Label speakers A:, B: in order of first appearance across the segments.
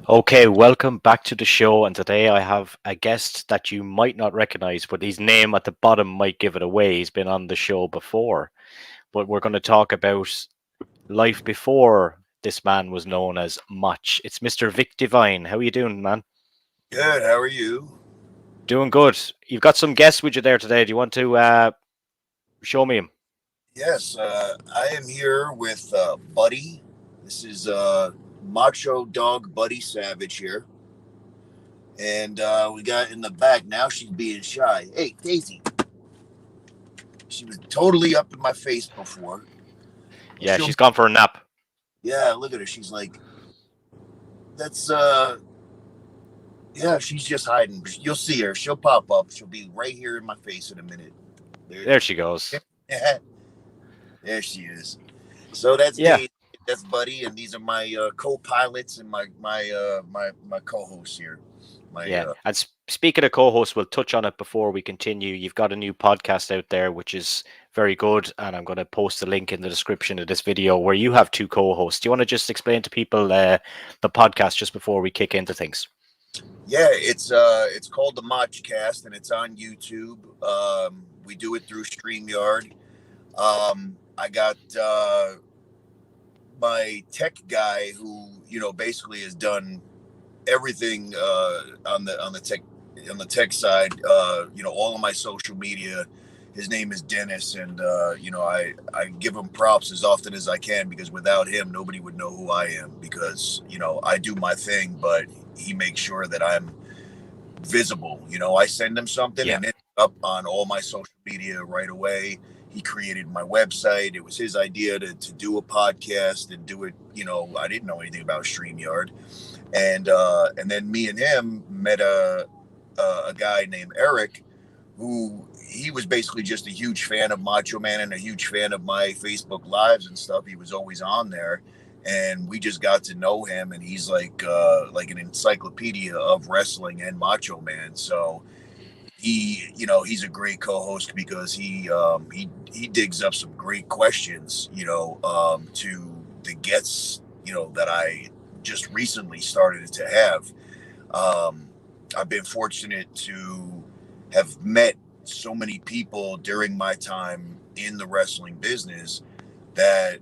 A: Okay, welcome back to the show. And today I have a guest that you might not recognize, but his name at the bottom might give it away. He's been on the show before, but we're going to talk about life before this man was known as Motch. It's Mr. Vic D Vine. How are you doing, man?
B: Good. How are you?
A: Doing good. You've got some guests with you there today. Do you want to show me him?
B: Yes, I am here with Buddy. This is Macho Dog Buddy Savage here, and we got in the back. Now she's being shy. Hey, Daisy. She was totally up in my face before.
A: Yeah, she's gone for a nap.
B: Yeah, look at her. She's like, that's yeah. She's just hiding. You'll see her. She'll pop up. She'll be right here in my face in a minute.
A: There she goes.
B: There she is. So that's Dave, that's Buddy, and these are my co-pilots and my co-hosts here.
A: And speaking of co-hosts, we'll touch on it before we continue. You've got a new podcast out there, which is very good, and I'm going to post a link in the description of this video where you have two co-hosts. Do you want to just explain to people the podcast just before we kick into things?
B: Yeah, it's called the Motchcast, and it's on YouTube. We do it through StreamYard. I got my tech guy who basically has done everything on the tech side. All of my social media. His name is Dennis, and I give him props as often as I can, because without him, nobody would know who I am, because I do my thing, but he makes sure that I'm visible. I send him something and it's up on all my social media right away. He created my website. It was his idea to do a podcast and do it. I didn't know anything about StreamYard, and then me and him met a guy named Eric, who he was basically just a huge fan of Macho Man and a huge fan of my Facebook lives and stuff. He was always on there, and we just got to know him, and he's like an encyclopedia of wrestling and Macho Man. So he's a great co-host, because he digs up some great questions, to the guests, that I just recently started to have. I've been fortunate to have met so many people during my time in the wrestling business that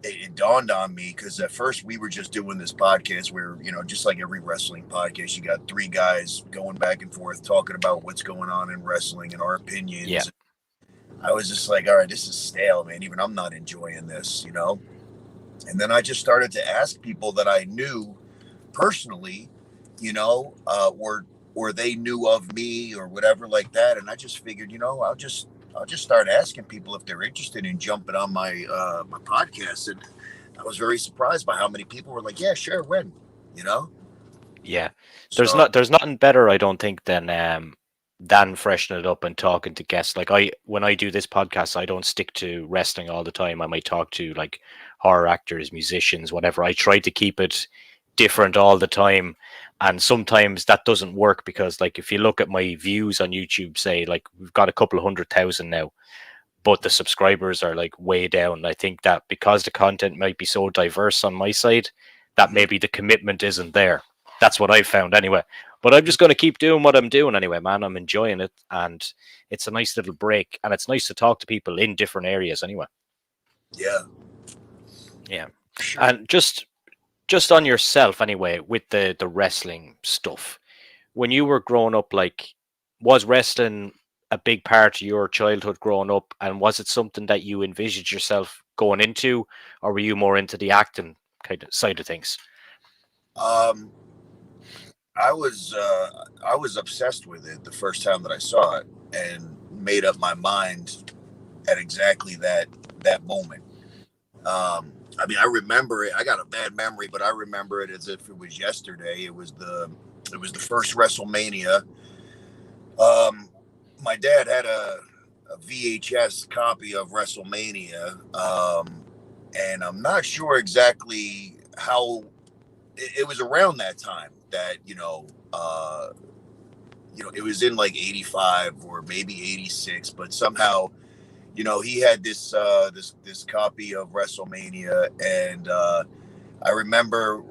B: it dawned on me, because at first we were just doing this podcast where, just like every wrestling podcast, you got three guys going back and forth talking about what's going on in wrestling and our opinions.
A: Yeah.
B: I was just like, all right, this is stale, man. Even I'm not enjoying this, And then I just started to ask people that I knew personally, or they knew of me or whatever like that. And I just figured, I'll just start asking people if they're interested in jumping on my my podcast. And I was very surprised by how many people were like, yeah, sure, when,
A: Yeah. There's nothing better, I don't think, than freshening it up and talking to guests. Like when I do this podcast, I don't stick to wrestling all the time. I might talk to like horror actors, musicians, whatever. I try to keep it different all the time, and sometimes that doesn't work, because like if you look at my views on YouTube, say like we've got a couple of 100,000 now, but the subscribers are like way down. I think that because the content might be so diverse on my side, that maybe the commitment isn't there. That's what I've found anyway. But I'm just going to keep doing what I'm doing anyway, man. I'm enjoying it, and it's a nice little break, and it's nice to talk to people in different areas anyway.
B: Yeah.
A: Sure. And just just on yourself anyway, with the wrestling stuff. When you were growing up, like, was wrestling a big part of your childhood growing up, and was it something that you envisioned yourself going into, or were you more into the acting kind of side of things?
B: Um, I was obsessed with it the first time that I saw it, and made up my mind at exactly that moment. I mean, I remember it. I got a bad memory, but I remember it as if it was yesterday. It was the first WrestleMania. Um, my dad had a VHS copy of WrestleMania, and I'm not sure exactly how. It was around that time that it was in like '85 or maybe '86, but somehow he had this copy of WrestleMania, and I remember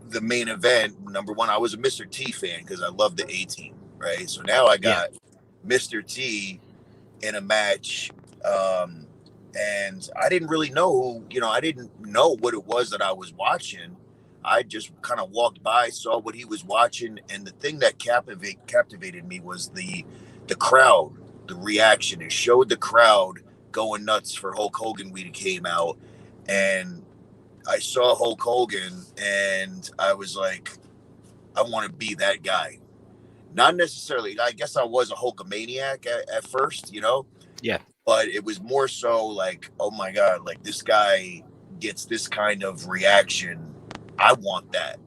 B: the main event. Number one, I was a Mr. T fan because I love the A Team, right? So now I
A: Yeah,
B: got Mr. T in a match, and I didn't really know I didn't know what it was that I was watching. I just kind of walked by, saw what he was watching, and the thing that captivated me was the crowd, the reaction. It showed the crowd going nuts for Hulk Hogan when he came out, and I saw Hulk Hogan, and I was like, I want to be that guy. Not necessarily. I guess I was a Hulkamaniac at first,
A: yeah,
B: but it was more so like, oh my god, like this guy gets this kind of reaction. I want that,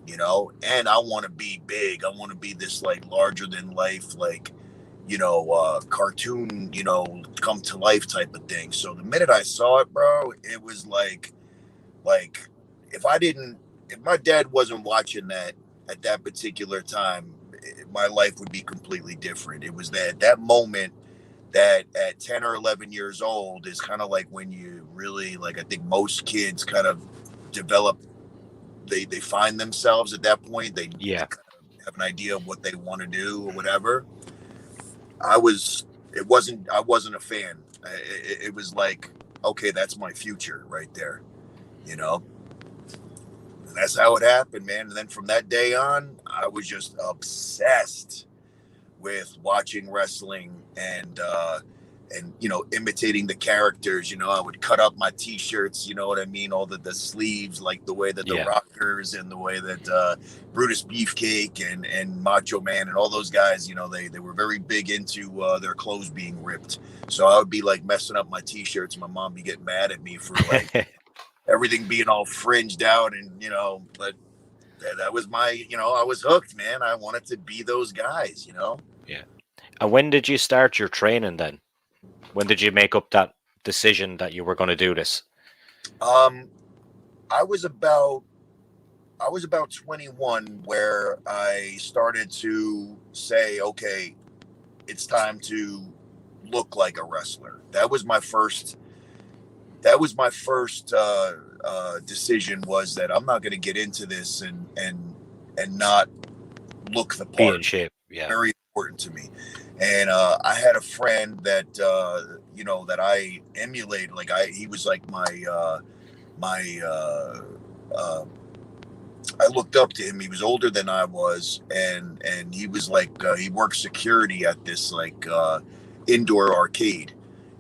B: and I want to be big. I want to be this like larger than life, like cartoon, come to life type of thing. So the minute I saw it, bro, it was like if I didn't, if my dad wasn't watching that at that particular time, my life would be completely different. It was that moment that at 10 or 11 years old is kind of like when you really, like, I think most kids kind of develop, they find themselves at that point. They
A: yeah.
B: kind of have an idea of what they want to do or whatever. I was, it wasn't, I wasn't a fan. It was like, okay, that's my future right there, you know? And that's how it happened, man. And then from that day on, I was just obsessed with watching wrestling, and imitating the characters. I would cut up my t-shirts, you know what I mean, all the sleeves, like the way that the
A: Yeah.
B: Rockers and the way that Brutus Beefcake and Macho Man and all those guys, they were very big into their clothes being ripped. So I would be like messing up my t-shirts, and my mom be getting mad at me for like everything being all fringed out, and but that was my, I was hooked, man. I wanted to be those guys.
A: Yeah. And when did you start your training then? When did you make up that decision that you were going to do this?
B: Um, I was about I was about 21 where I started to say, okay, it's time to look like a wrestler. That was my first decision, was that I'm not going to get into this and not look the
A: Be in
B: part.
A: shape. Yeah.
B: Very important to me. And I had a friend that that I emulated. Like he was like my I looked up to him. He was older than I was, and he was like he worked security at this like indoor arcade,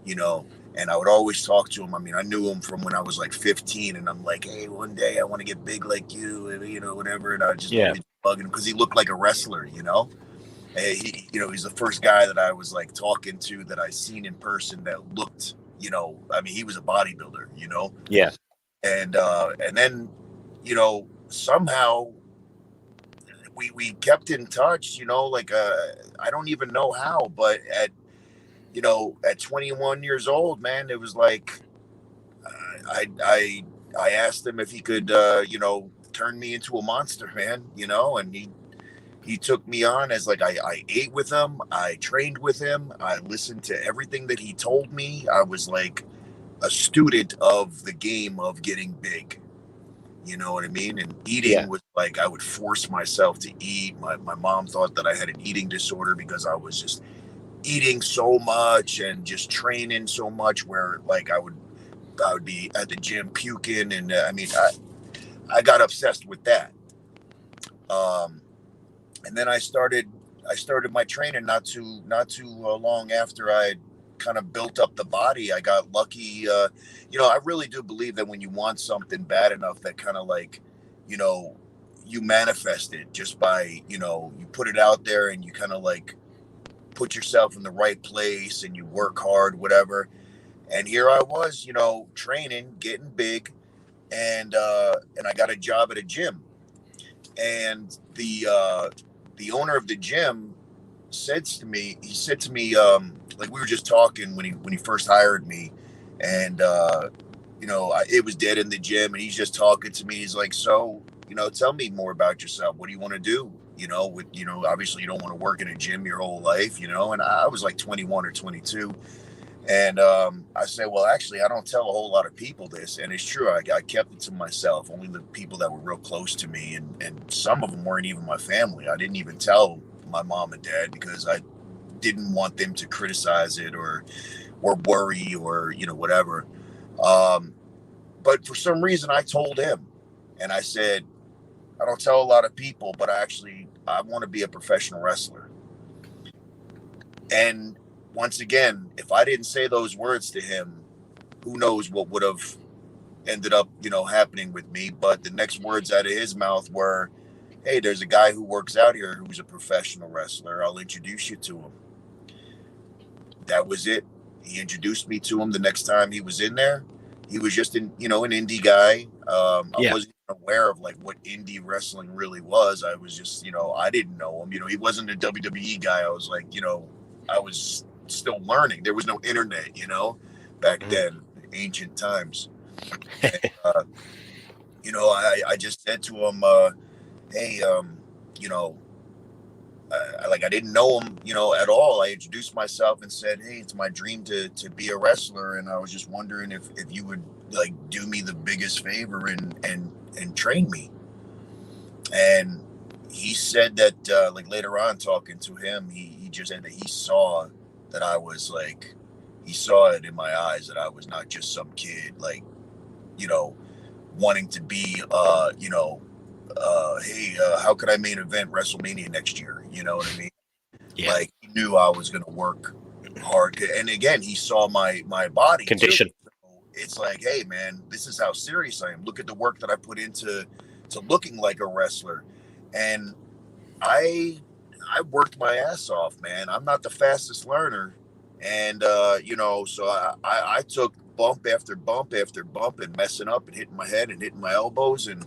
B: you know. And I would always talk to him. I mean, I knew him from when I was like 15, and I'm like, hey, one day I want to get big like you, and whatever. And I just
A: Yeah.
B: always bugging him because he looked like a wrestler. And he's the first guy that I was like talking to that I seen in person that looked, I mean, he was a bodybuilder.
A: Yeah.
B: And then, somehow we kept in touch, like I don't even know how, but at 21 years old, man, it was like I asked him if he could turn me into a monster, man, and he took me on as like I ate with him, I trained with him, I listened to everything that he told me. I was like a student of the game of getting big. You know what I mean? And
A: Yeah.
B: eating was like I would force myself to eat. My mom thought that I had an eating disorder because I was just eating so much and just training so much, where like I would be at the gym puking, and I mean I got obsessed with that. And then I started my training not too long after I kind of built up the body. I got lucky. I really do believe that when you want something bad enough, that kind of like, you know, you manifest it just by, you put it out there and you kind of like put yourself in the right place and you work hard, whatever. And here I was, training, getting big, and I got a job at a gym. And the owner of the gym said to me, like we were just talking when he first hired me, and it was dead in the gym, and he's just talking to me. He's like, so, tell me more about yourself. What do you want to do? Obviously you don't want to work in a gym your whole life, and I was like 21 or 22. And I said, well, actually, I don't tell a whole lot of people this. And it's true. I kept it to myself, only the people that were real close to me. And some of them weren't even my family. I didn't even tell my mom and dad because I didn't want them to criticize it or worry or, whatever. But for some reason, I told him, and I said, I don't tell a lot of people, but I want to be a professional wrestler. And once again, if I didn't say those words to him, who knows what would have ended up, happening with me. But the next words out of his mouth were, hey, there's a guy who works out here who's a professional wrestler. I'll introduce you to him. That was it. He introduced me to him the next time he was in there. He was just an indie guy. I wasn't aware of like what indie wrestling really was. I was just, I didn't know him. He wasn't a WWE guy. I was like, I was still learning. There was no internet, back then, ancient times. And, I just said to him, hey, I didn't know him, at all. I introduced myself and said, hey, it's my dream to be a wrestler. And I was just wondering if you would like do me the biggest favor and train me. And he said that, like later on talking to him, he just said that he saw that I was like, he saw it in my eyes that I was not just some kid, like, wanting to be, hey, how could I main event WrestleMania next year? You know what I mean? Yeah. Like he knew I was going to work hard. And again, he saw my body
A: condition.
B: Too. So it's like, hey man, this is how serious I am. Look at the work that I put into looking like a wrestler. And I worked my ass off, man. I'm not the fastest learner. And, so I took bump after bump after bump and messing up and hitting my head and hitting my elbows. And,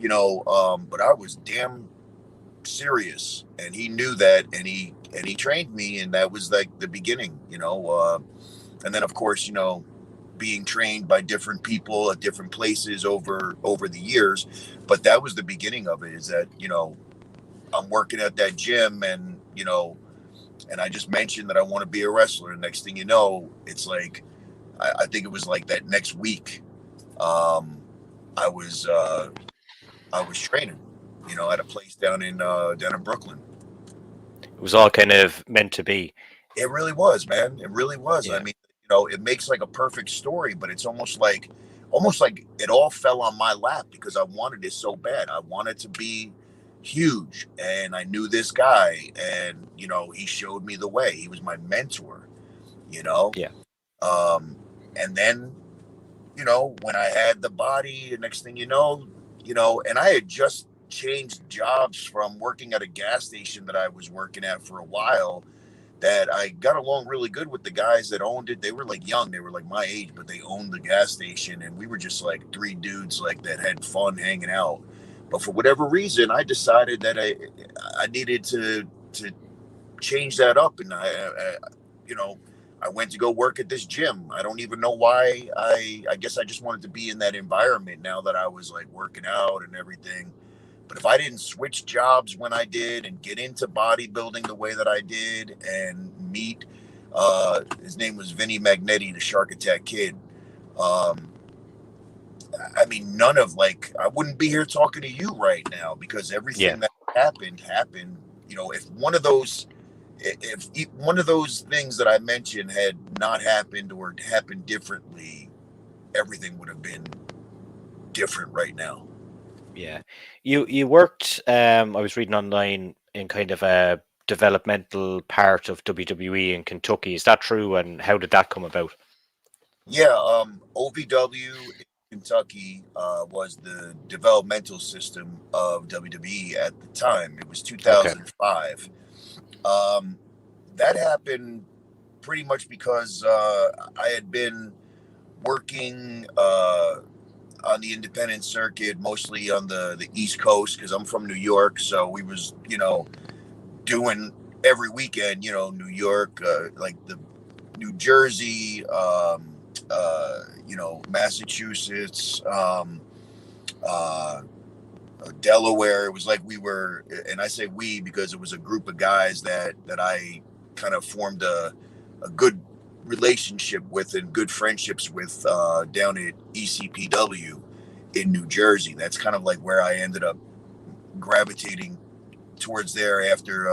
B: but I was damn serious, and he knew that, and he trained me, and that was like the beginning, and then of course, being trained by different people at different places over the years. But that was the beginning of it, is that, I'm working at that gym, and, and I just mentioned that I want to be a wrestler. And next thing you know, it's like, I think it was like that next week, I was training, at a place down in Brooklyn.
A: It was all kind of meant to be.
B: It really was, man. It really was. Yeah. I mean, it makes like a perfect story, but it's almost like it all fell on my lap because I wanted it so bad. I wanted to be huge, and I knew this guy, and he showed me the way. He was my mentor,
A: Yeah.
B: And then, when I had the body, the next thing and I had just changed jobs from working at a gas station that I was working at for a while, that I got along really good with the guys that owned it. They were like young, they were like my age, but they owned the gas station, and we were just like three dudes like that had fun hanging out. But for whatever reason, I decided that I needed to change that up, and I went to go work at this gym. I don't even know why. I guess I just wanted to be in that environment now that I was like working out and everything. But if I didn't switch jobs when I did and get into bodybuilding the way that I did and meet, his name was Vinny Magnetti, the Shark Attack Kid. I mean, I wouldn't be here talking to you right now, because everything that happened, if one of those things that I mentioned had not happened or happened differently, everything would have been different right now.
A: Yeah. You worked, I was reading online, in kind of a developmental part of WWE in Kentucky. Is that true? And how did that come about?
B: Yeah, OVW in Kentucky was the developmental system of WWE at the time. It was
A: Okay.
B: 2005. Um, that happened pretty much because I had been working on the independent circuit, mostly on the East Coast, because I'm from New York. So we was, doing every weekend, New York, like the New Jersey, Massachusetts, uh, Delaware. It was like we were, and I say we because it was a group of guys that I kind of formed a good relationship with and good friendships with down at ECPW in New Jersey. That's kind of like where I ended up gravitating towards there after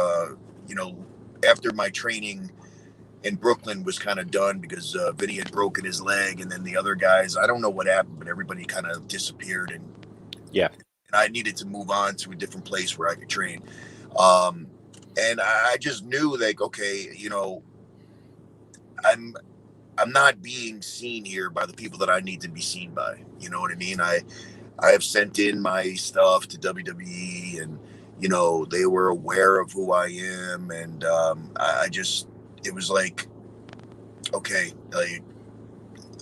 B: after my training in Brooklyn was kind of done because Vinny had broken his leg, and then the other guys, I don't know what happened, but everybody kind of disappeared, and
A: Yeah.
B: I needed to move on to a different place where I could train. Um, and I just knew, like, okay, I'm I'm not being seen here by the people that I need to be seen by. You know what I mean? I have sent in my stuff to WWE, and they were aware of who I am, and I just, it was like, okay, like,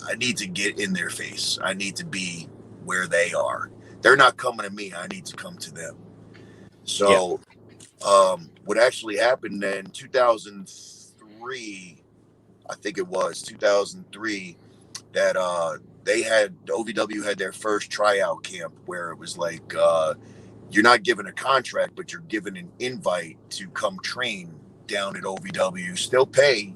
B: I need to get in their face. I need to be where they are. They're not coming to me. I need to come to them.
A: Yeah.
B: So, what actually happened in 2003, I think it was 2003, that OVW had their first tryout camp where it was like, you're not given a contract, but you're given an invite to come train down at OVW. Still pay,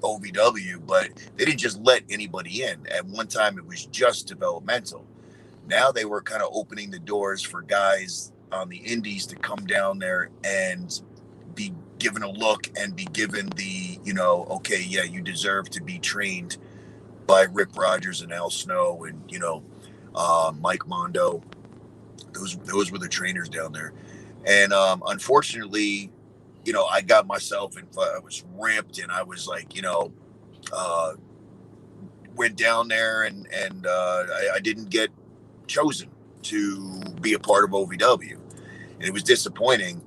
B: OVW, but they didn't just let anybody in. At one time, it was just developmental. Now they were kind of opening the doors for guys on the indies to come down there and be given a look and be given the, okay, yeah, you deserve to be trained by Rip Rogers and Al Snow and, Mike Mondo. Those were the trainers down there. And unfortunately, I got myself and I was ripped, and I was like, uh, went down there, and I didn't get chosen to be a part of OVW, and it was disappointing.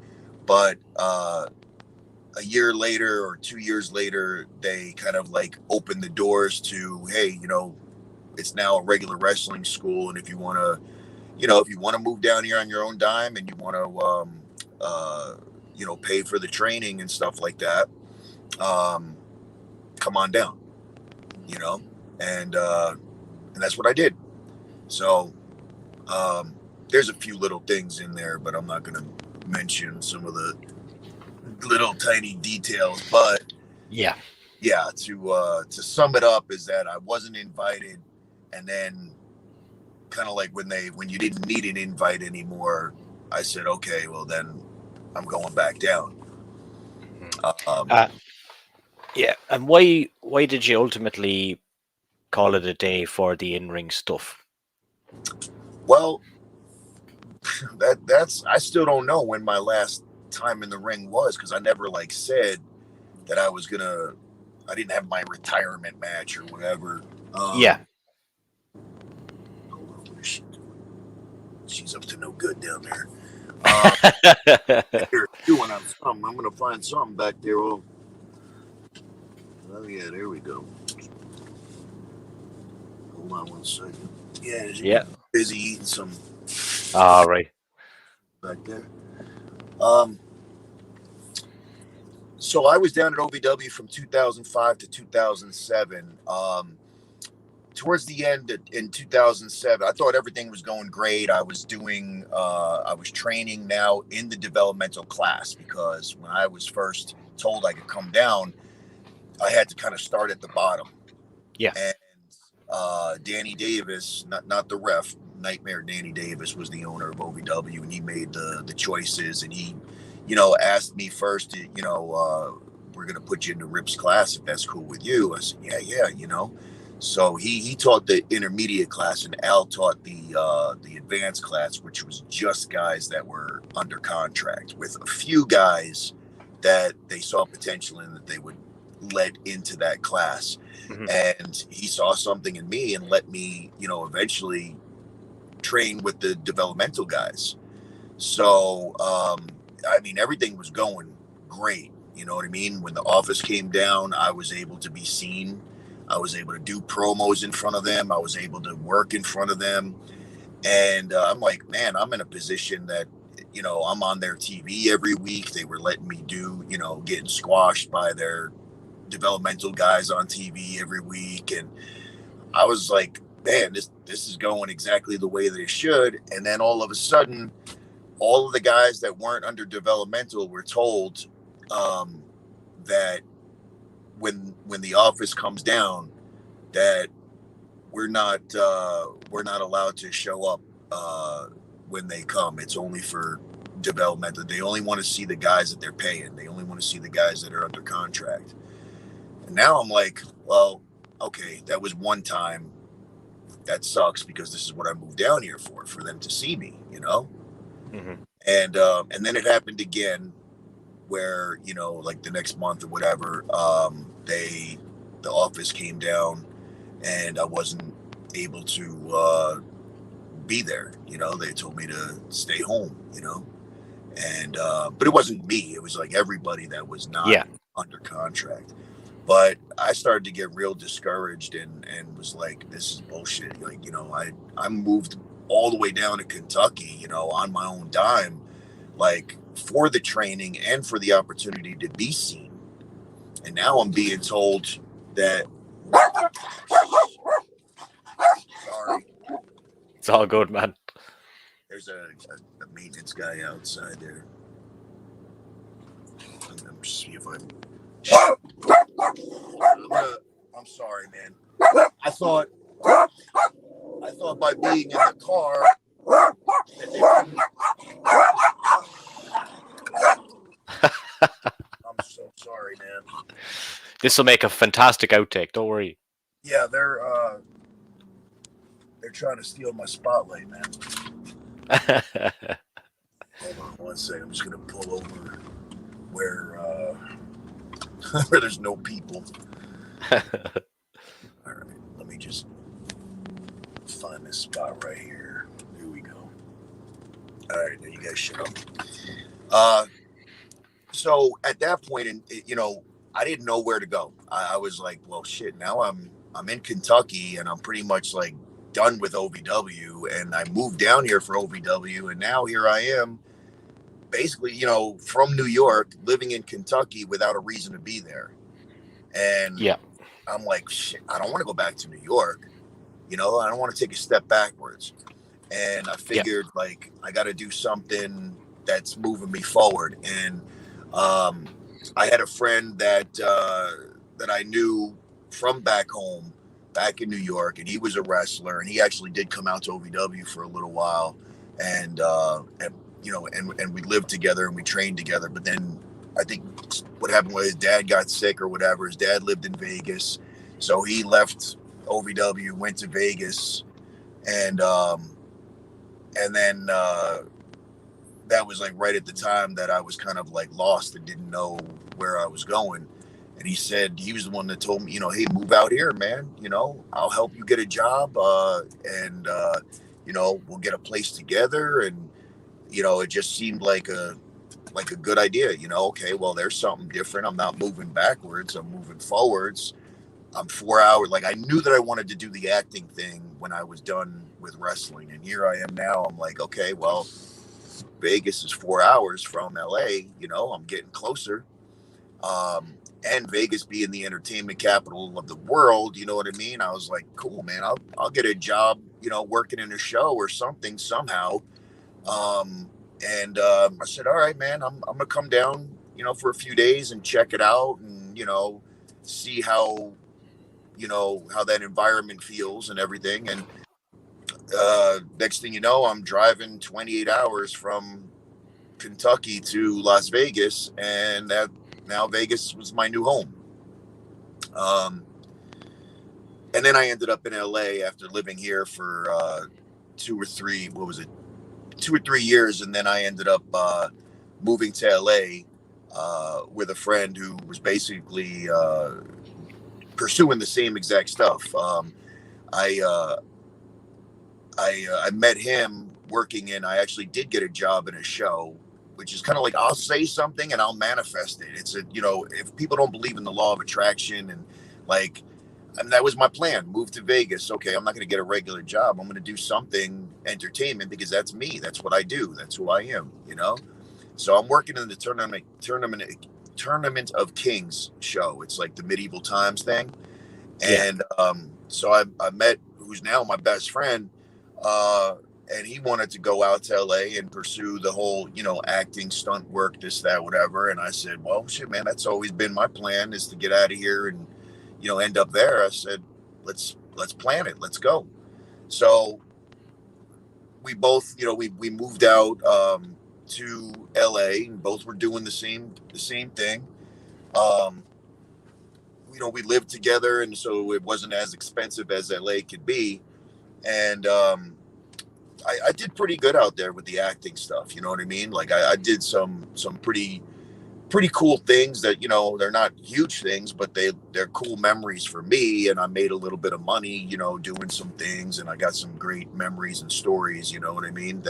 B: But a year later or 2 years later, they kind of like opened the doors to, hey, it's now a regular wrestling school, and if you want to, if you want to move down here on your own dime, and you want to, pay for the training and stuff like that, come on down, you know, and that's what I did. So there's a few little things in there, but I'm not going to mention some of the little tiny details. But
A: Yeah.
B: to sum it up is that I wasn't invited, and then kind of like when you didn't need an invite anymore, I said, okay, well then I'm going back down.
A: Uh, yeah. And why did you ultimately call it a day for the in-ring stuff?
B: Well, that's I still don't know when my last time in the ring was, because I never like said that I didn't have my retirement match or whatever.
A: Yeah.
B: She's up to no good down there. Here, doing on something. I'm gonna find something back there. Oh yeah, there we go. Hold on one second. Yeah,
A: Yeah.
B: busy eating some.
A: All right.
B: Back there. So I was down at OVW from 2005 to 2007. Towards the end in 2007, I thought everything was going great. I was training now in the developmental class, because when I was first told I could come down, I had to kind of start at the bottom.
A: Yeah.
B: And Danny Davis, not the ref, Nightmare Danny Davis was the owner of OVW, and he made the choices, and he, asked me first to, we're going to put you into Rip's class if that's cool with you. I said, yeah. So he taught the intermediate class, and Al taught the advanced class, which was just guys that were under contract, with a few guys that they saw potential in that they would let into that class.
A: Mm-hmm.
B: And he saw something in me and let me, eventually train with the developmental guys. So, I mean, everything was going great. You know what I mean? When the office came down, I was able to be seen. I was able to do promos in front of them. I was able to work in front of them. And I'm like, man, I'm in a position that, I'm on their TV every week. They were letting me do, getting squashed by their developmental guys on TV every week. And I was like, man, this is going exactly the way that it should. And then all of a sudden, all of the guys that weren't under developmental were told that when the office comes down, that we're not allowed to show up when they come. It's only for developmental. They only want to see the guys that they're paying. They only want to see the guys that are under contract. And now I'm like, well, okay, that was one time. That sucks because this is what I moved down here for them to see me,
A: Mm-hmm.
B: And then it happened again where, like the next month or whatever, the office came down and I wasn't able to be there. They told me to stay home, and but it wasn't me. It was like everybody that was not under contract. But I started to get real discouraged and was like, this is bullshit. Like, I moved all the way down to Kentucky, on my own dime, like for the training and for the opportunity to be seen. And now I'm being told that. Sorry.
A: It's all good, man.
B: There's a maintenance guy outside there. I'm just see if I'm sorry, man. I thought by being in the car that they wouldn't. I'm so sorry, man.
A: This will make a fantastic outtake. Don't worry.
B: Yeah, they're trying to steal my spotlight, man. Hold on one second. I'm just gonna pull over where where there's no people. All right, let me just find this spot right here. Here we go. All right, now you guys shut up. So at that point, I didn't know where to go. I was like, well, shit. Now I'm in Kentucky, and I'm pretty much like done with OVW, and I moved down here for OVW, and now here I am, basically, from New York, living in Kentucky without a reason to be there. And I'm like, shit, I don't want to go back to New York. I don't want to take a step backwards. And I figured, like, I got to do something that's moving me forward. And I had a friend that I knew from back home, back in New York, and he was a wrestler, and he actually did come out to OVW for a little while, and we lived together and we trained together. But then I think what happened was his dad got sick or whatever. His dad lived in Vegas, so he left OVW, went to Vegas, and then that was like right at the time that I was kind of like lost and didn't know where I was going. And he said, he was the one that told me, hey, move out here, man. I'll help you get a job, and we'll get a place together. And it just seemed like a good idea. Okay, well, there's something different. I'm not moving backwards. I'm moving forwards. I'm 4 hours. Like, I knew that I wanted to do the acting thing when I was done with wrestling. And here I am now. I'm like, okay, well, Vegas is 4 hours from LA. I'm getting closer. And Vegas being the entertainment capital of the world, you know what I mean? I was like, cool, man, I'll get a job, working in a show or something somehow. I said, all right, man, I'm gonna come down, for a few days and check it out and, see how that environment feels and everything. And next thing you know, I'm driving 28 hours from Kentucky to Las Vegas, and that now Vegas was my new home. And then I ended up in LA after living here for 2 or 3 years, and then I ended up moving to LA with a friend who was basically pursuing the same exact stuff. I I met him working in. I actually did get a job in a show, which is kind of like I'll say something and I'll manifest it. It's a if people don't believe in the law of attraction and like, and that was my plan. Move to Vegas. Okay, I'm not going to get a regular job. I'm going to do something entertainment because that's me. That's what I do. That's who I am. So I'm working in the tournament of Kings show. It's like the medieval times thing, and so I met who's now my best friend, and he wanted to go out to LA and pursue the whole acting, stunt work, this, that, whatever. And I said, well, shit, man, that's always been my plan, is to get out of here and end up there. I said, let's plan it. Let's go. So we both, we moved out to LA, and both were doing the same thing. Um, we lived together, and so it wasn't as expensive as LA could be. And I did pretty good out there with the acting stuff. You know what I mean? Like I did some pretty cool things that they're not huge things, but they're cool memories for me. And I made a little bit of money, doing some things, and I got some great memories and stories. You know what I mean?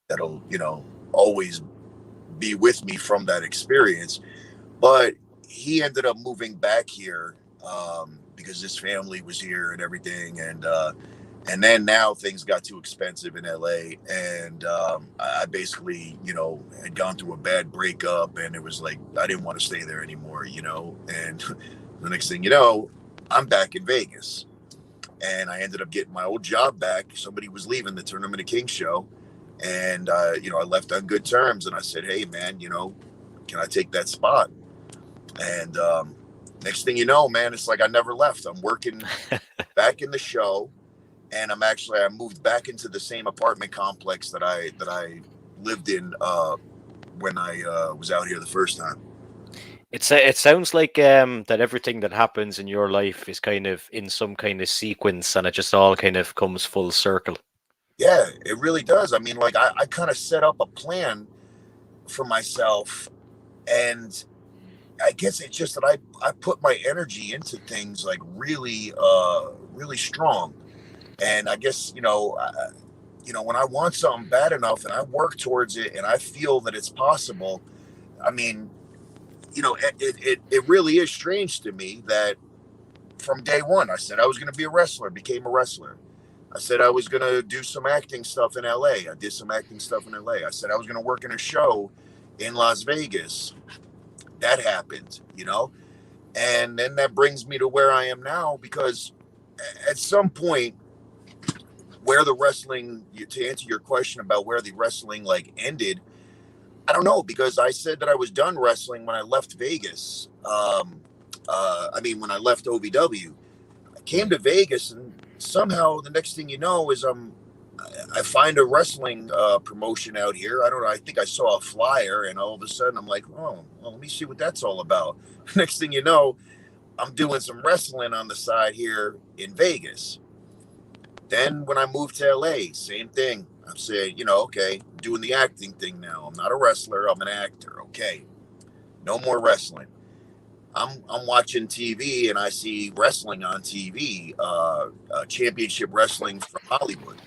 B: That'll always be with me from that experience. But he ended up moving back here because his family was here and everything, and then now things got too expensive in LA, and I basically had gone through a bad breakup, and it was like I didn't want to stay there anymore, and the next thing you know, I'm back in Vegas, and I ended up getting my old job back. Somebody was leaving the Tournament of Kings show, and I left on good terms, and I said, hey man, can I take that spot? And next thing you know, man, it's like I never left. I'm working back in the show, and I moved back into the same apartment complex that I lived in when I was out here the first time.
A: It sounds like that everything that happens in your life is kind of in some kind of sequence, and it just all kind of comes full circle.
B: Yeah, it really does. I mean, like I kind of set up a plan for myself, and I guess it's just that I put my energy into things like really really strong. And I guess when I want something bad enough and I work towards it and I feel that it's possible, I mean, it really is strange to me that from day one I said I was going to be a wrestler, became a wrestler. I said I was going to do some acting stuff in LA. I did some acting stuff in LA. I said I was going to work in a show in Las Vegas. That happened, and then that brings me to where I am now, because at some point, where the wrestling, to answer your question about where the wrestling like ended, I don't know, because I said that I was done wrestling when I left Vegas. When I left OVW, I came to Vegas, and somehow the next thing you know is I find a wrestling promotion out here. I don't know. I think I saw a flyer, and all of a sudden I'm like, oh, well, let me see what that's all about. Next thing you know, I'm doing some wrestling on the side here in Vegas. Then when I moved to LA, same thing. I'm saying, okay, doing the acting thing now. I'm not a wrestler. I'm an actor. Okay, no more wrestling. I'm watching TV, and I see wrestling on TV, championship wrestling from Hollywood.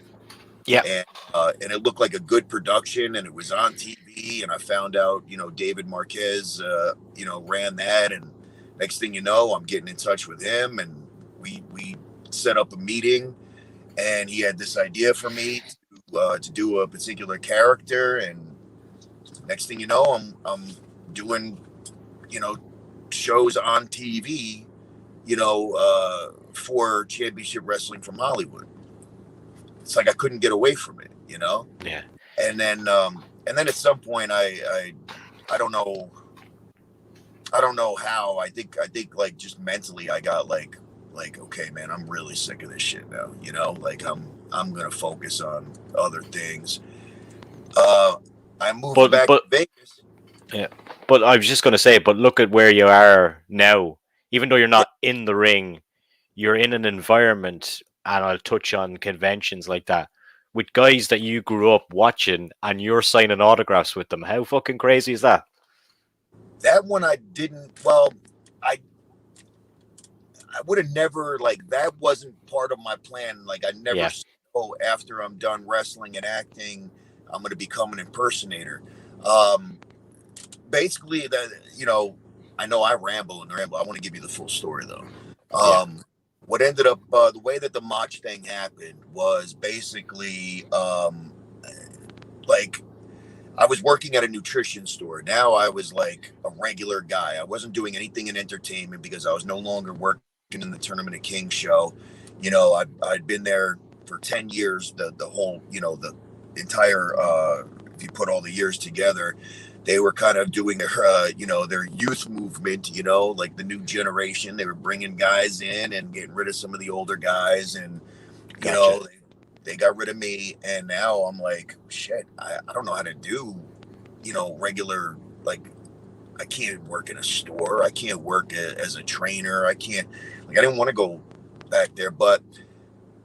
A: Yeah.
B: And it looked like a good production, and it was on TV, and I found out, David Marquez, ran that. And next thing you know, I'm getting in touch with him, and we set up a meeting, and he had this idea for me to do a particular character. And next thing you know, I'm doing, shows on TV, for championship wrestling from Hollywood. It's like I couldn't get away from it,
A: Yeah.
B: And then at some point, I don't know how. I think like just mentally, I got like okay, man, I'm really sick of this shit now. Like I'm gonna focus on other things. I moved back to Vegas.
A: Yeah, but I was just gonna say, but look at where you are now. Even though you're not in the ring, you're in an environment, and I'll touch on conventions like that, with guys that you grew up watching, and you're signing autographs with them. How fucking crazy is that?
B: That one I didn't. Well, I I would have never, like, that wasn't part of my plan. Like, I never
A: Yeah,
B: said, oh, after I'm done wrestling and acting, I'm going to become an impersonator. Um, Basically, that, I know I ramble and ramble. I want to give you the full story though.
A: yeah,
B: What ended up, the way that the Mach thing happened was basically, like, I was working at a nutrition store. Now I was like a regular guy. I wasn't doing anything in entertainment because I was no longer working in the Tournament of Kings show. I'd been there for 10 years, the whole, the entire, if you put all the years together, they were kind of doing their, their youth movement, like the new generation. They were bringing guys in and getting rid of some of the older guys. And, you
A: gotcha.
B: know, they got rid of me, and now I'm like, shit, I don't know how to do, regular, like, I can't work in a store. I can't work as a trainer. I can't, like, I didn't want to go back there, but,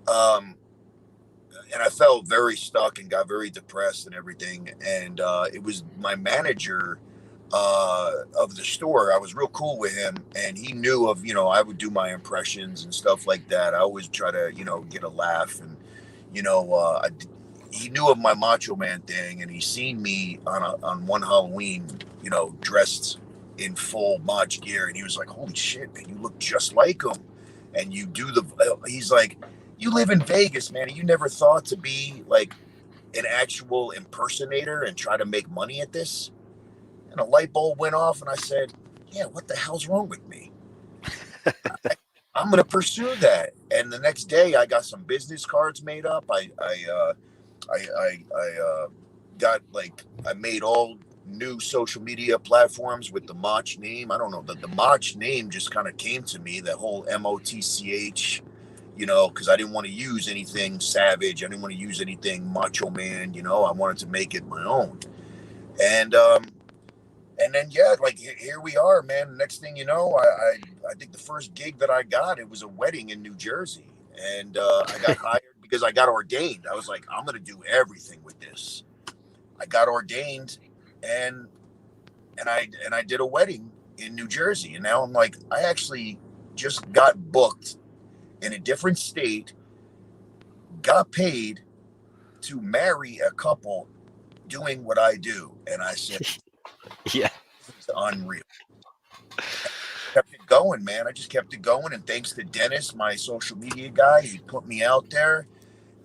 B: um, and I felt very stuck and got very depressed and everything. And it was my manager of the store. I was real cool with him, and he knew of, I would do my impressions and stuff like that. I always try to, get a laugh. And, he knew of my Macho Man thing, and he seen me on one Halloween, dressed in full Mach gear. And he was like, holy shit, man, you look just like him. And you do he's like, you live in Vegas, man, and you never thought to be like an actual impersonator and try to make money at this? And a light bulb went off, and I said, yeah, what the hell's wrong with me? I'm going to pursue that. And the next day I got some business cards made up. I got, like, I made all new social media platforms with the Mach name. I don't know, the Mach name just kind of came to me, that whole MOTCH, because I didn't want to use anything Savage. I didn't want to use anything Macho Man. I wanted to make it my own. And and then, yeah, like, here we are, man. Next thing you know, I think the first gig that I got, it was a wedding in New Jersey, and I got hired because I got ordained. I was like, I'm gonna do everything with this. I got ordained, and I did a wedding in New Jersey, and now I'm like, I actually just got booked in a different state, got paid to marry a couple doing what I do, and I said,
A: Yeah,
B: it's unreal. Kept it going, man. I just kept it going, and thanks to Dennis, my social media guy, he put me out there,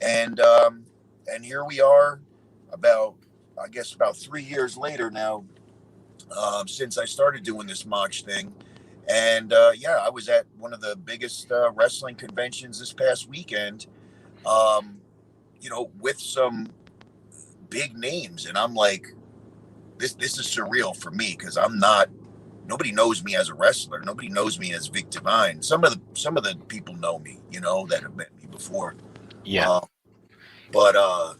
B: and here we are, about, I guess, about 3 years later now, since I started doing this Mach thing. And yeah, I was at one of the biggest wrestling conventions this past weekend, um, with some big names, and I'm like, this is surreal for me, because nobody knows me as a wrestler. Nobody knows me as Vic D Vine. Some of the people know me, that have met me before.
A: yeah,
B: Uh,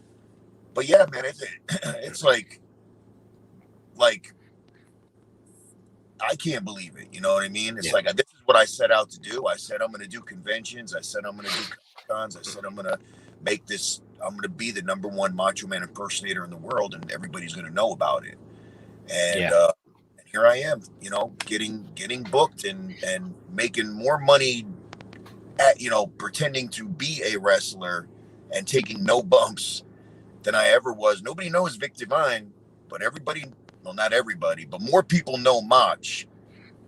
B: but yeah, man, it's like I can't believe it. You know what I mean? It's
A: yeah,
B: like, this is what I set out to do. I said I'm going to do conventions. I said I'm going to do cons. I said I'm going to make this. I'm going to be the #1 Macho Man impersonator in the world, and everybody's going to know about it. And
A: yeah,
B: here I am, getting booked and making more money at, pretending to be a wrestler and taking no bumps than I ever was. Nobody knows Vic D Vine, but everybody, well, not everybody, but more people know Mach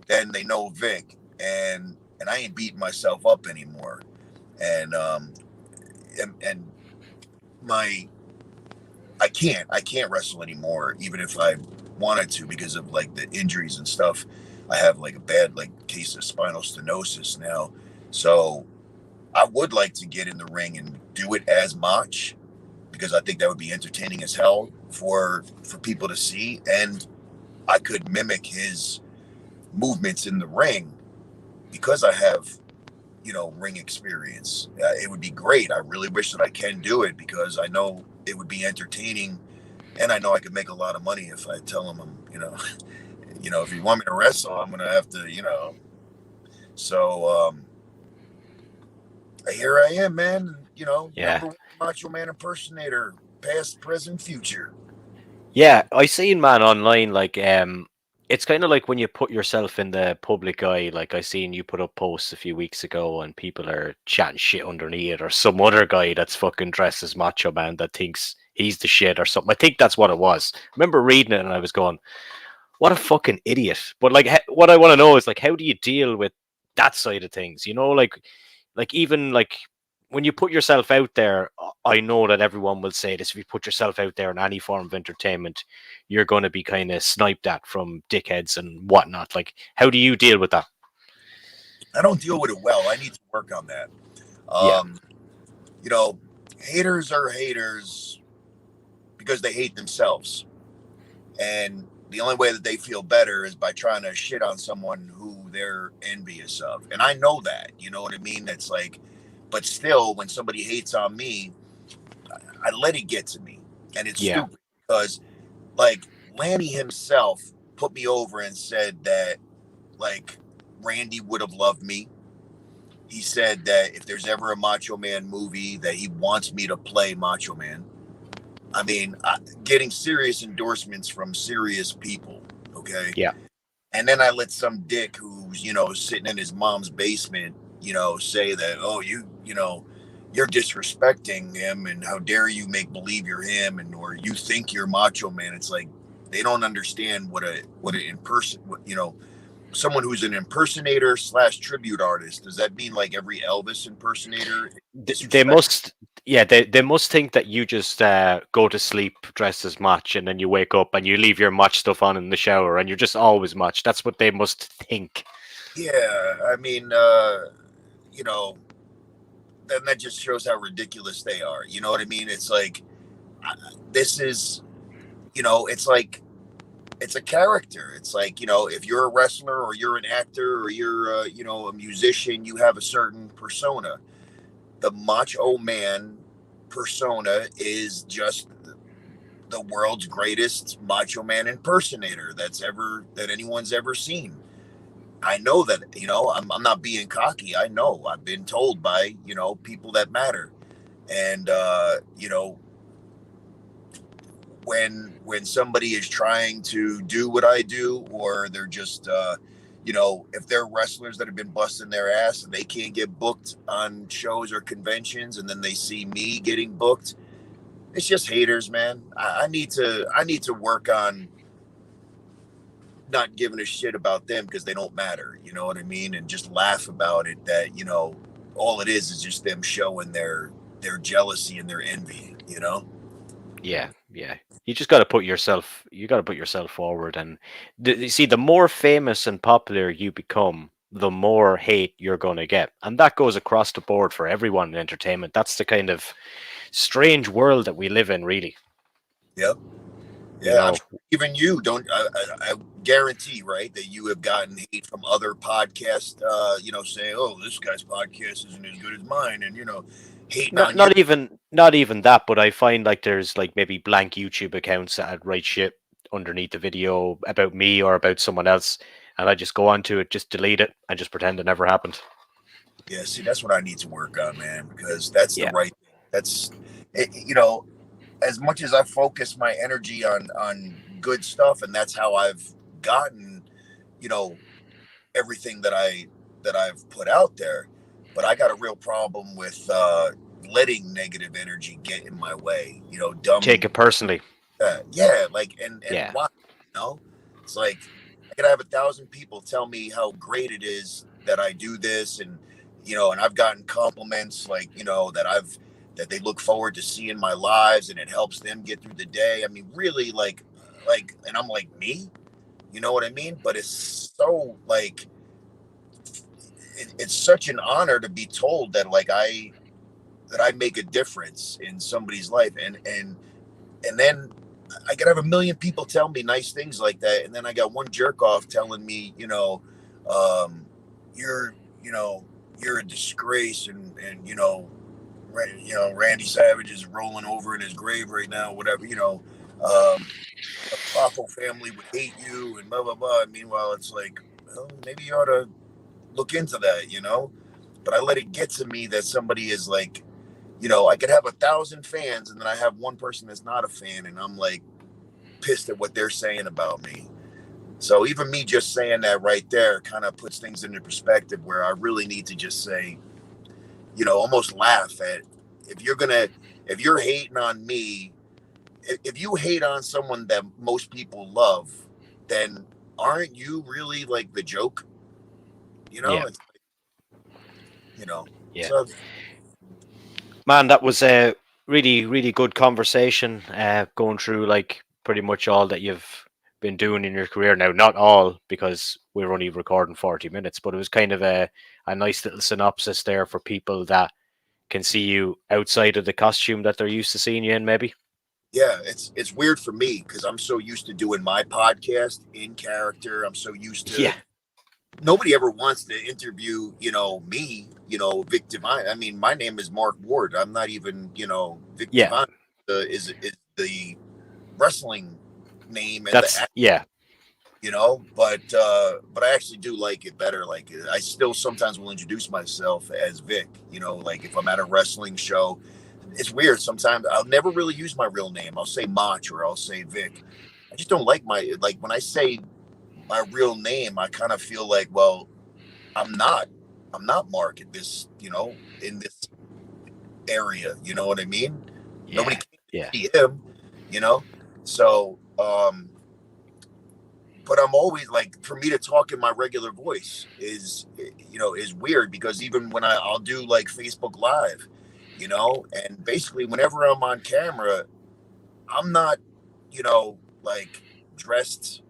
B: than they know Vic. And I ain't beating myself up anymore. And and my I can't wrestle anymore, even if I wanted to, because of, like, the injuries and stuff. I have, like, a bad, like, case of spinal stenosis now. So I would like to get in the ring and do it as Mach, because I think that would be entertaining as hell for people to see, and I could mimic his movements in the ring because I have, ring experience. It would be great. I really wish that I can do it, because I know it would be entertaining, and I know I could make a lot of money if I tell them I'm, if you want me to wrestle, I'm gonna have to, So here I am, man. You know,
A: Yeah.
B: number one Macho Man impersonator, past, present, future.
A: Yeah, I seen man online like it's kind of like when you put yourself in the public eye, like I seen you put up posts a few weeks ago and people are chatting shit underneath it, or some other guy that's fucking dressed as Macho Man that thinks he's the shit or something. I think that's what it was. I remember reading it and I was going, what a fucking idiot. But like what I want to know is like how do you deal with that side of things? You know, like even like when you put yourself out there, I know that everyone will say this. If you put yourself out there in any form of entertainment, you're going to be kind of sniped at from dickheads and whatnot. Like, how do you deal with that?
B: I don't deal with it well. I need to work on that.
A: Yeah,
B: Um, you know, haters are haters because they hate themselves. And the only way that they feel better is by trying to shit on someone who they're envious of. And I know that, you know what I mean? It's like, but still, when somebody hates on me, I let it get to me. And it's
A: yeah,
B: stupid because, like, Lanny himself put me over and said that, like, Randy would have loved me. He said that if there's ever a Macho Man movie, that he wants me to play Macho Man. I mean, getting serious endorsements from serious people. Okay.
A: yeah.
B: And then I let some dick who's, you know, sitting in his mom's basement, you know, say that, oh, you know, you're disrespecting him and how dare you make believe you're him and or you think you're Macho Man. It's like they don't understand what an in person, you know, someone who's an impersonator slash tribute artist. Does that mean like every Elvis impersonator is
A: They
B: disrespect?
A: must, yeah, they must think that you just go to sleep dressed as Match and then you wake up and you leave your Match stuff on in the shower and you're just always Match. That's what they must think.
B: Yeah, I mean, you know, then that just shows how ridiculous they are. You know what I mean? It's like this is, you know, it's like it's a character. It's like, you know, if you're a wrestler or you're an actor or you're you know, a musician, you have a certain persona. The Macho Man persona is just the world's greatest Macho Man impersonator that anyone's ever seen. I know that, you know, I'm not being cocky. I know I've been told by, you know, people that matter. And, you know, when somebody is trying to do what I do, or they're just, you know, if they're wrestlers that have been busting their ass and they can't get booked on shows or conventions, and then they see me getting booked, it's just haters, man. I need to work on not giving a shit about them because they don't matter. You know what I mean? And just laugh about it. That, you know, all it is just them showing their jealousy and their envy. You know?
A: Yeah, yeah. You just got to put yourself. You got to put yourself forward, and you see, the more famous and popular you become, the more hate you're going to get, and that goes across the board for everyone in entertainment. That's the kind of strange world that we live in, really.
B: Yep.
A: You
B: Yeah. I'm
A: know,
B: sure even you don't. I guarantee, right, that you have gotten hate from other podcasts. You know, saying, "Oh, this guy's podcast isn't as good as mine," and you know, hating
A: not
B: on you.
A: not even that, but I find like there's like maybe blank YouTube accounts that write shit underneath the video about me or about someone else, and I just go onto it, just delete it, and just pretend it never happened.
B: Yeah. See, that's what I need to work on, man, because that's the
A: Yeah,
B: right thing. That's, you know, as much as I focus my energy on good stuff, and that's how I've gotten, you know, everything that I've put out there. But I got a real problem with letting negative energy get in my way. You know,
A: take
B: dumb.
A: it personally.
B: Yeah, like and
A: Yeah.
B: why? You know, it's like I could have 1,000 people tell me how great it is that I do this, and you know, and I've gotten compliments like, you know, that they look forward to seeing my lives and it helps them get through the day. I mean, really, like, and I'm like, me, you know what I mean? But it's so like it's such an honor to be told that like I make a difference in somebody's life, and then I could have 1,000,000 people tell me nice things like that, and then I got one jerk off telling me, you know, um, you're, you know, you're a disgrace, and you know, Randy Savage is rolling over in his grave right now, whatever, you know, a Poffo family would hate you, and blah blah blah. Meanwhile, it's like, well, maybe you ought to look into that, you know. but I let it get to me that somebody is like, you know, I could have 1,000 fans and then I have one person that's not a fan, and I'm like pissed at what they're saying about me. So even me just saying that right there kind of puts things into perspective, where I really need to just say, you know, almost laugh at, if you're hating on me, if you hate on someone that most people love, then aren't you really like the joke? You know,
A: Yeah.
B: it's, you know,
A: Yeah.
B: so
A: Man, that was a really, really good conversation. Going through like pretty much all that you've been doing in your career now. Not all, because we're only recording 40 minutes, but it was kind of a nice little synopsis there for people that can see you outside of the costume that they're used to seeing you in, maybe.
B: yeah, it's weird for me because I'm so used to doing my podcast in character. I'm so used to,
A: Yeah.
B: nobody ever wants to interview, you know, me, you know, Vic Divine. I mean, my name is Mark Ward. I'm not even, you know, Vic
A: Yeah.
B: Divine is the wrestling name and
A: That's,
B: the,
A: yeah.
B: you know, but I actually do like it better. Like, I still sometimes will introduce myself as Vic, you know, like if I'm at a wrestling show. It's weird. Sometimes I'll never really use my real name. I'll say Mach or I'll say Vic. I just don't like my, like when I say my real name, I kind of feel like, well, I'm not I'm not Mark at this, you know, in this area. You know what I mean? Nobody
A: Yeah.
B: can
A: Yeah.
B: see him, you know. So, but I'm always like, for me to talk in my regular voice is, you know, is weird, because even when I'll do like Facebook Live, you know, and basically whenever I'm on camera, I'm not, you know, like dressed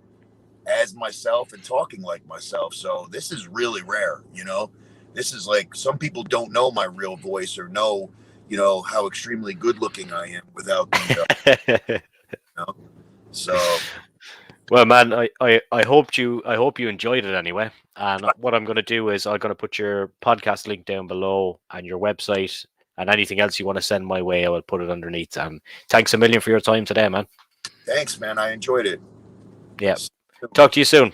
B: as myself and talking like myself. So this is really rare, you know. This is like, some people don't know my real voice or know, you know, how extremely good looking I am without the, you know. So
A: Well, man, I hope you enjoyed it anyway. And what I'm going to do is I'm going to put your podcast link down below and your website, and anything else you want to send my way, I will put it underneath. And thanks a million for your time today, man.
B: thanks, man. I enjoyed it.
A: Yeah. Talk to you soon.